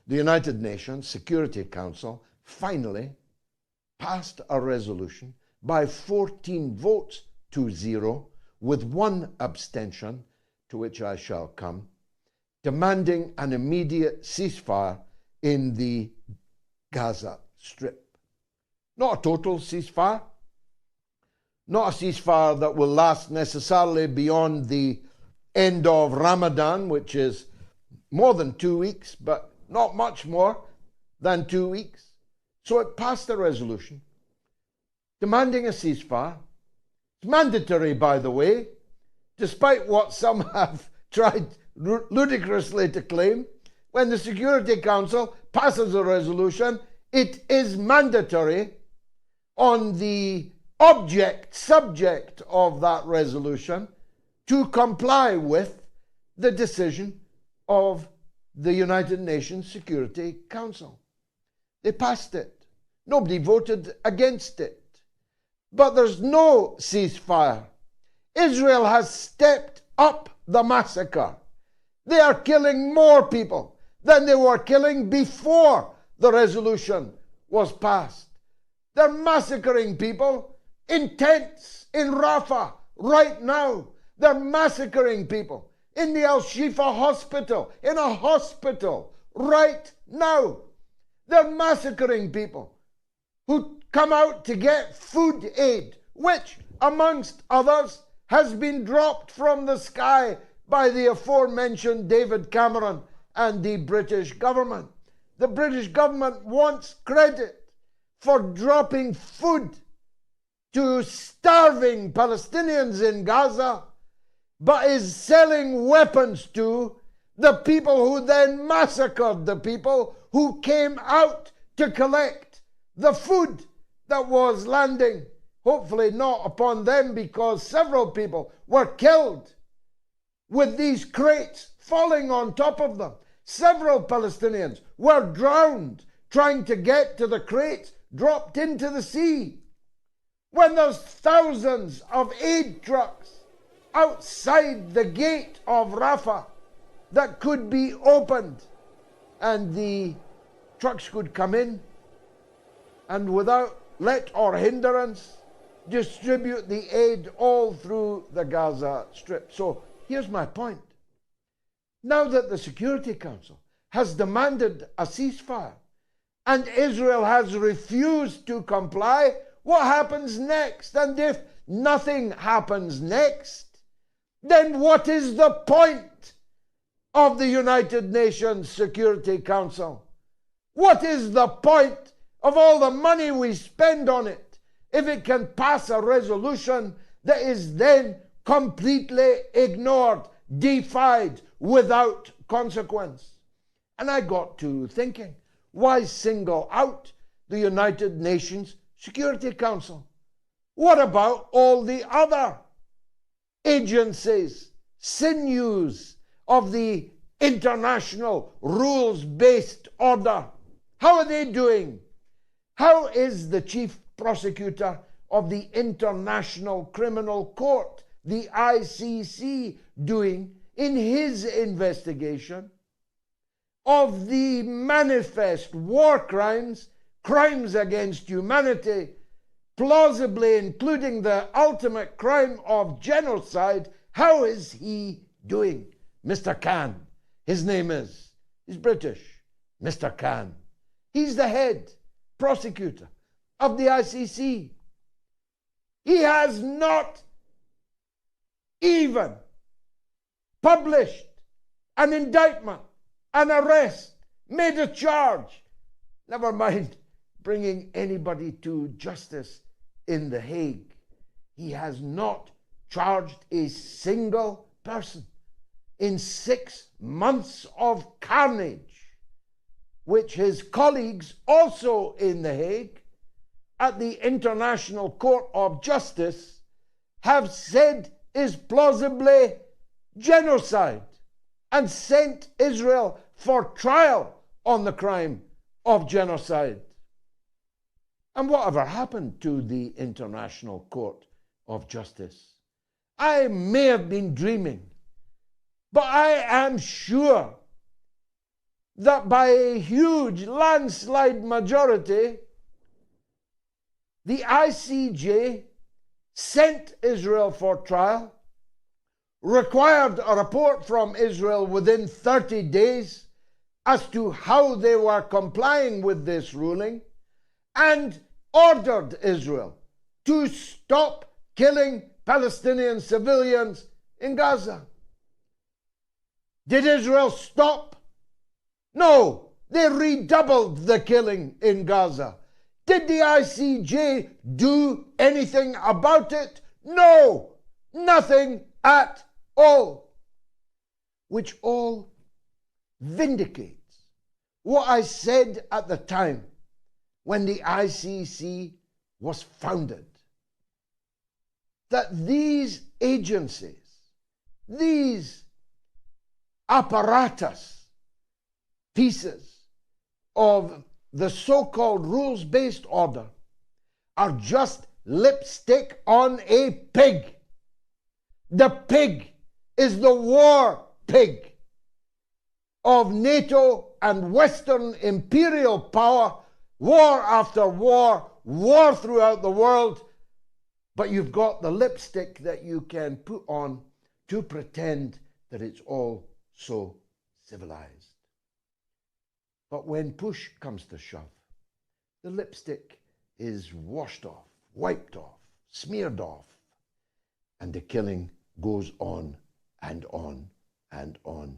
the United Nations Security Council finally passed a resolution by 14 votes to 0, with one abstention, to which I shall come, demanding an immediate ceasefire in the Gaza Strip. Not a total ceasefire, not a ceasefire that will last necessarily beyond the end of Ramadan, which is more than 2 weeks, but not much more than 2 weeks. So it passed a resolution demanding a ceasefire. It's mandatory, by the way, despite what some have tried ludicrously to claim. When the Security Council passes a resolution, it is mandatory on the subject of that resolution to comply with the decision of the United Nations Security Council. They passed it. Nobody voted against it. But there's no ceasefire. Israel has stepped up the massacre. They are killing more people than they were killing before the resolution was passed. They're massacring people in tents in Rafah right now. They're massacring people in the Al-Shifa hospital, in a hospital right now. They're massacring people who come out to get food aid, which, amongst others, has been dropped from the sky by the aforementioned David Cameron and the British government. The British government wants credit for dropping food to starving Palestinians in Gaza, but is selling weapons to the people who then massacred the people who came out to collect the food that was landing, hopefully not upon them, because several people were killed with these crates falling on top of them. Several Palestinians were drowned trying to get to the crates, dropped into the sea. When there's thousands of aid trucks outside the gate of Rafah that could be opened, and the trucks could come in and without let or hindrance distribute the aid all through the Gaza Strip. So here's my point. Now that the Security Council has demanded a ceasefire and Israel has refused to comply, what happens next? And if nothing happens next, then what is the point of the United Nations Security Council? What is the point of all the money we spend on it if it can pass a resolution that is then completely ignored, defied, without consequence? And I got to thinking, why single out the United Nations Security Council? What about all the other agencies, sinews of the international rules-based order? How are they doing? How is the chief prosecutor of the International Criminal Court, the ICC, doing in his investigation of the manifest war crimes, crimes against humanity, plausibly including the ultimate crime of genocide? How is he doing? Mr. Khan, his name is. He's British. Mr. Khan. He's the head prosecutor of the ICC. He has not even published an indictment, an arrest, made a charge, never mind bringing anybody to justice in The Hague. He has not charged a single person in 6 months of carnage, which his colleagues also in The Hague at the International Court of Justice have said is plausibly genocide, and sent Israel for trial on the crime of genocide. And whatever happened to the International Court of Justice? I may have been dreaming, but I am sure that by a huge landslide majority, the ICJ sent Israel for trial, required a report from Israel within 30 days as to how they were complying with this ruling, and ordered Israel to stop killing Palestinian civilians in Gaza. Did Israel stop? No, they redoubled the killing in Gaza. Did the ICJ do anything about it? No, nothing at all. Which all vindicates what I said at the time when the ICC was founded, that these agencies, these apparatus pieces of the so-called rules-based order are just lipstick on a pig. The pig is the war pig of NATO and Western imperial power, war after war, war throughout the world, but you've got the lipstick that you can put on to pretend that it's all so civilized. But when push comes to shove, the lipstick is washed off, wiped off, smeared off, and the killing goes on and on and on